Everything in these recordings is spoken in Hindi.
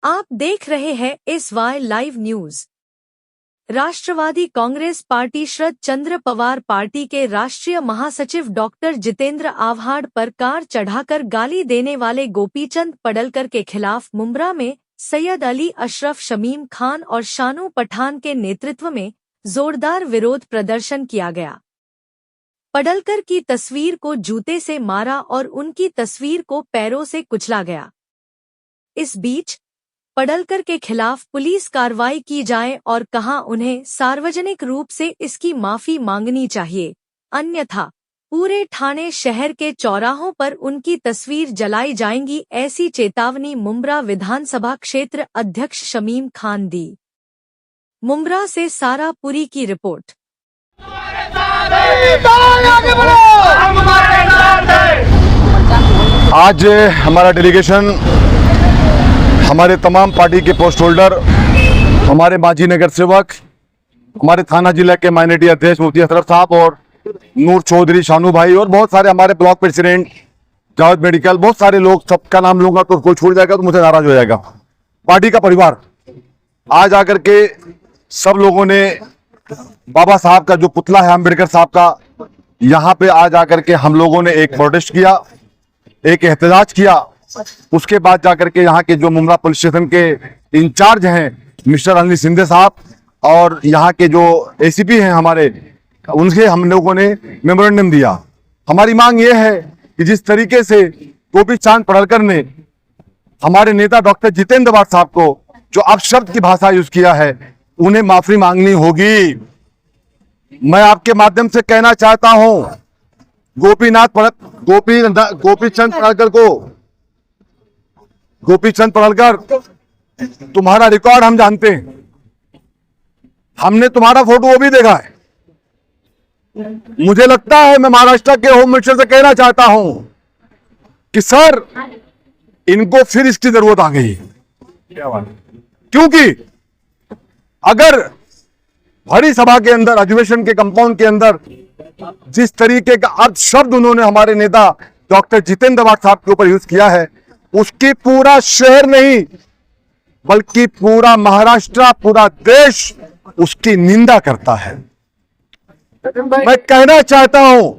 आप देख रहे हैं SY लाइव न्यूज। राष्ट्रवादी कांग्रेस पार्टी शरद चंद्र पवार पार्टी के राष्ट्रीय महासचिव डॉक्टर जितेंद्र आव्हाड पर कार चढ़ाकर गाली देने वाले गोपीचंद पडलकर के खिलाफ मुंब्रा में सैयद अली अशरफ शमीम खान और शानू पठान के नेतृत्व में जोरदार विरोध प्रदर्शन किया गया। पडलकर की तस्वीर को जूते से मारा और उनकी तस्वीर को पैरों से कुचला गया। इस बीच पडलकर के खिलाफ पुलिस कार्रवाई की जाए और कहा उन्हें सार्वजनिक रूप से इसकी माफी मांगनी चाहिए, अन्यथा पूरे ठाणे शहर के चौराहों पर उनकी तस्वीर जलाई जाएंगी, ऐसी चेतावनी मुंब्रा विधानसभा क्षेत्र अध्यक्ष शमीम खान दी। मुंब्रा से सारा पुरी की रिपोर्ट। आज हमारा डेलीगेशन हमारे तमाम पार्टी के पोस्ट होल्डर, हमारे माजी नगर सेवक, हमारे थाना जिला के माइनॉरिटी अध्यक्ष मुफ्ती असरफ साहब और नूर चौधरी, शानू भाई और बहुत सारे हमारे ब्लॉक प्रेसिडेंट, जावेद मेडिकल, बहुत सारे लोग, सबका नाम लूंगा तो कोई छूट जाएगा तो मुझे नाराज हो जाएगा। पार्टी का परिवार आज आकर के सब लोगों ने बाबा साहब का जो पुतला है अम्बेडकर साहब का, यहाँ पे आज आकर के हम लोगों ने एक प्रोटेस्ट किया, एक एहतजाज किया। उसके बाद जाकर के यहाँ के जो मुंब्रा पुलिस स्टेशन के इंचार्ज हैं मिस्टर अनिल सिंधे साहब और यहाँ के जो एसीपी हैं हमारे, उनसे हम लोगों ने मेमोरेंडम दिया। हमारी मांग ये है कि जिस तरीके से गोपीचंद पडलकर ने हमारे नेता डॉक्टर जितेंद्र आव्हाड साहब को जो अपशब्द की भाषा यूज किया है, उन्हें माफी मांगनी होगी। मैं आपके माध्यम से कहना चाहता हूं, गोपीचंद पडलकर, तुम्हारा रिकॉर्ड हम जानते हैं, हमने तुम्हारा फोटो वो भी देखा है। मुझे लगता है मैं महाराष्ट्र के होम मिनिस्टर से कहना चाहता हूं कि सर, इनको फिर इसकी जरूरत आ गई। क्योंकि अगर भरी सभा के अंदर, अधिवेशन के कंपाउंड के अंदर जिस तरीके का अर्थ शब्द उन्होंने हमारे नेता डॉक्टर जितेंद्र आव्हाड साहब के ऊपर यूज किया है, उसकी पूरा शहर नहीं बल्कि पूरा महाराष्ट्र, पूरा देश उसकी निंदा करता है। मैं कहना चाहता हूं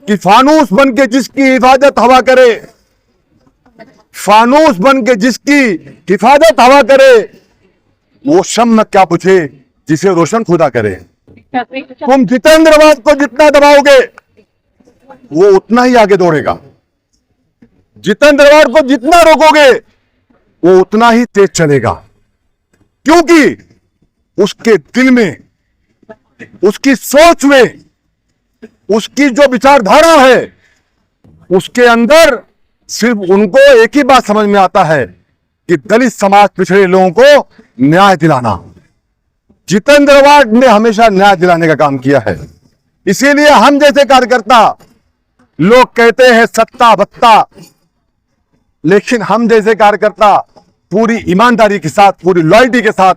कि फानूस बन के जिसकी हिफाजत हवा करे, फानूस बन के जिसकी हिफाजत हवा करे, वो शम्म क्या पूछे जिसे रोशन खुदा करे। तुम जितेंद्र आव्हाड को जितना दबाओगे वो उतना ही आगे दौड़ेगा, जितेंद्र आव्हाड को जितना रोकोगे वो उतना ही तेज चलेगा। क्योंकि उसके दिल में, उसकी सोच में, उसकी जो विचारधारा है, उसके अंदर सिर्फ उनको एक ही बात समझ में आता है कि दलित समाज, पिछड़े लोगों को न्याय दिलाना। जितेंद्र आव्हाड ने हमेशा न्याय दिलाने का काम किया है। इसीलिए हम जैसे कार्यकर्ता, लोग कहते हैं सत्ता बत्ता, लेकिन हम जैसे कार्यकर्ता पूरी ईमानदारी के साथ, पूरी लॉयल्टी के साथ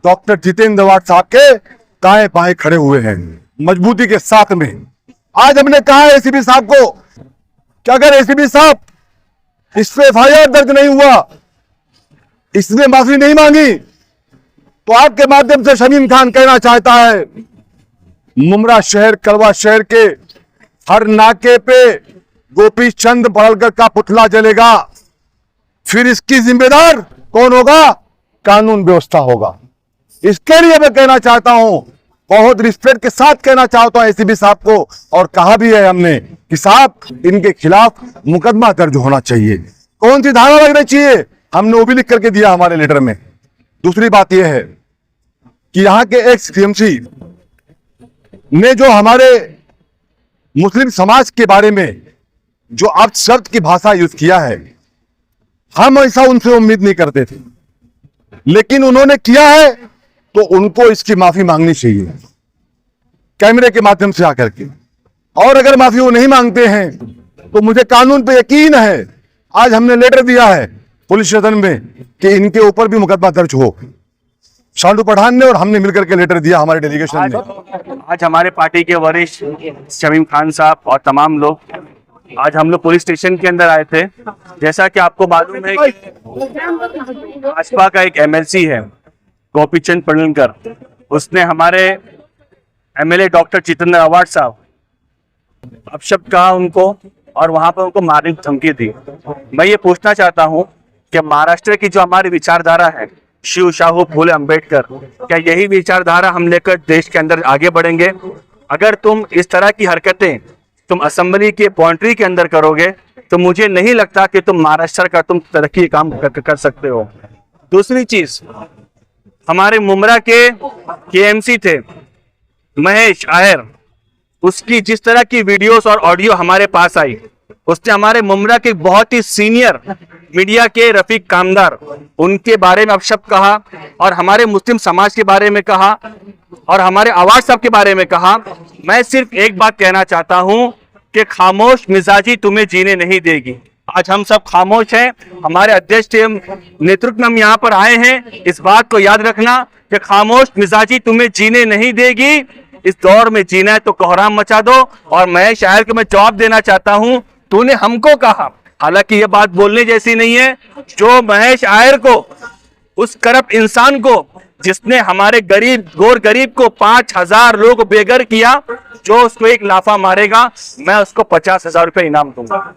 डॉक्टर जितेंद्र आव्हाड साहब के दाएं बाएं खड़े हुए हैं, मजबूती के साथ में। आज हमने कहा है एसीपी साहब को कि अगर एसीपी साहब इस पे FIR दर्ज नहीं हुआ, इसने माफी नहीं मांगी, तो आपके माध्यम से शमीम खान कहना चाहता है, मुंब्रा शहर, कलवा शहर के हर नाके पे गोपीचंद पडलकर का पुतला जलेगा। फिर इसकी जिम्मेदार कौन होगा? कानून व्यवस्था होगा। इसके लिए मैं कहना चाहता हूं, बहुत रिस्पेक्ट के साथ कहना चाहता हूं एसीपी साहब को, और कहा भी है हमने कि साहब, इनके खिलाफ मुकदमा दर्ज होना चाहिए। कौन सी धारा लगनी चाहिए, हमने वो भी लिख करके दिया हमारे लेटर में। दूसरी बात यह है कि यहां के एक्स टीएमसी ने जो हमारे मुस्लिम समाज के बारे में जो अपशब्द की भाषा यूज किया है, हम ऐसा उनसे उम्मीद नहीं करते थे, लेकिन उन्होंने किया है तो उनको इसकी माफी मांगनी चाहिए कैमरे के माध्यम से आकर के। और अगर माफी वो नहीं मांगते हैं तो मुझे कानून पे यकीन है, आज हमने लेटर दिया है पुलिस स्टेशन में कि इनके ऊपर भी मुकदमा दर्ज हो। शानू पठान ने और हमने मिलकर के लेटर दिया हमारे डेलीगेशन में। आज हमारे पार्टी के वरिष्ठ शमीम खान साहब और तमाम लोग आज हम लोग पुलिस स्टेशन के अंदर आए थे। जैसा कि आपको मालूम है कि भाजपा का एक एमएलसी है गोपीचंद पडळकर, उसने हमारे एमएलए डॉक्टर जितेंद्र आव्हाड साहब अपशब्द कहा उनको और वहां पर उनको मारने की धमकी दी। मैं ये पूछना चाहता हूं कि महाराष्ट्र की जो हमारी विचारधारा है, शिव शाहू फूले अंबेडकर, क्या यही विचारधारा हम लेकर देश के अंदर आगे बढ़ेंगे? अगर तुम इस तरह की हरकतें तुम असेंबली के बाउंड्री के अंदर करोगे तो मुझे नहीं लगता कि तुम महाराष्ट्र का तुम तरक्की काम कर सकते हो। दूसरी चीज, हमारे मुमरा के केएमसी थे महेश आयर, उसकी जिस तरह की वीडियोस और ऑडियो हमारे पास आई, उसने हमारे मुमरा के बहुत ही सीनियर मीडिया के रफीक कामदार उनके बारे में अपशब्द कहा और हमारे मुस्लिम समाज के बारे में कहा और हमारे आव्हाड साहब के बारे में कहा। मैं सिर्फ एक बात कहना चाहता हूं कि खामोश मिजाजी तुम्हें जीने नहीं देगी। आज हम सब खामोश हैं, हमारे अध्यक्ष के नेतृत्व में हम यहाँ पर आए हैं। इस बात को याद रखना कि खामोश मिजाजी तुम्हें जीने नहीं देगी। इस दौर में जीना है तो कोहराम मचा दो। और महेश आयर को मैं जवाब देना चाहता हूं, तूने हमको कहा, हालांकि ये बात बोलने जैसी नहीं है, जो महेश आयर को, उस करप्ट इंसान को जिसने हमारे गरीब गोर गरीब को 5000 लोग बेघर किया, जो उसको एक लाफा मारेगा मैं उसको 50,000 रुपए इनाम दूंगा।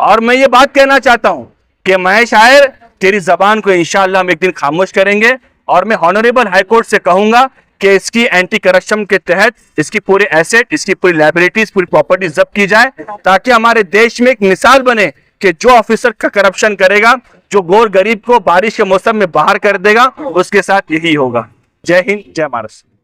और मैं ये बात कहना चाहता हूं कि महेश आयर, तेरी जबान को इंशाअल्लाह हम एक दिन खामोश करेंगे और मैं ऑनरेबल हाईकोर्ट से कहूंगा कि इसकी एंटी करप्शन के तहत इसकी पूरे एसेट, इसकी पूरी लायबिलिटीज, पूरी प्रॉपर्टी जब्त की जाए, ताकि हमारे देश में एक मिसाल बने कि जो ऑफिसर का करप्शन करेगा, जो गोर गरीब को बारिश के मौसम में बाहर कर देगा, उसके साथ यही होगा। जय हिंद, जय महाराष्ट्र।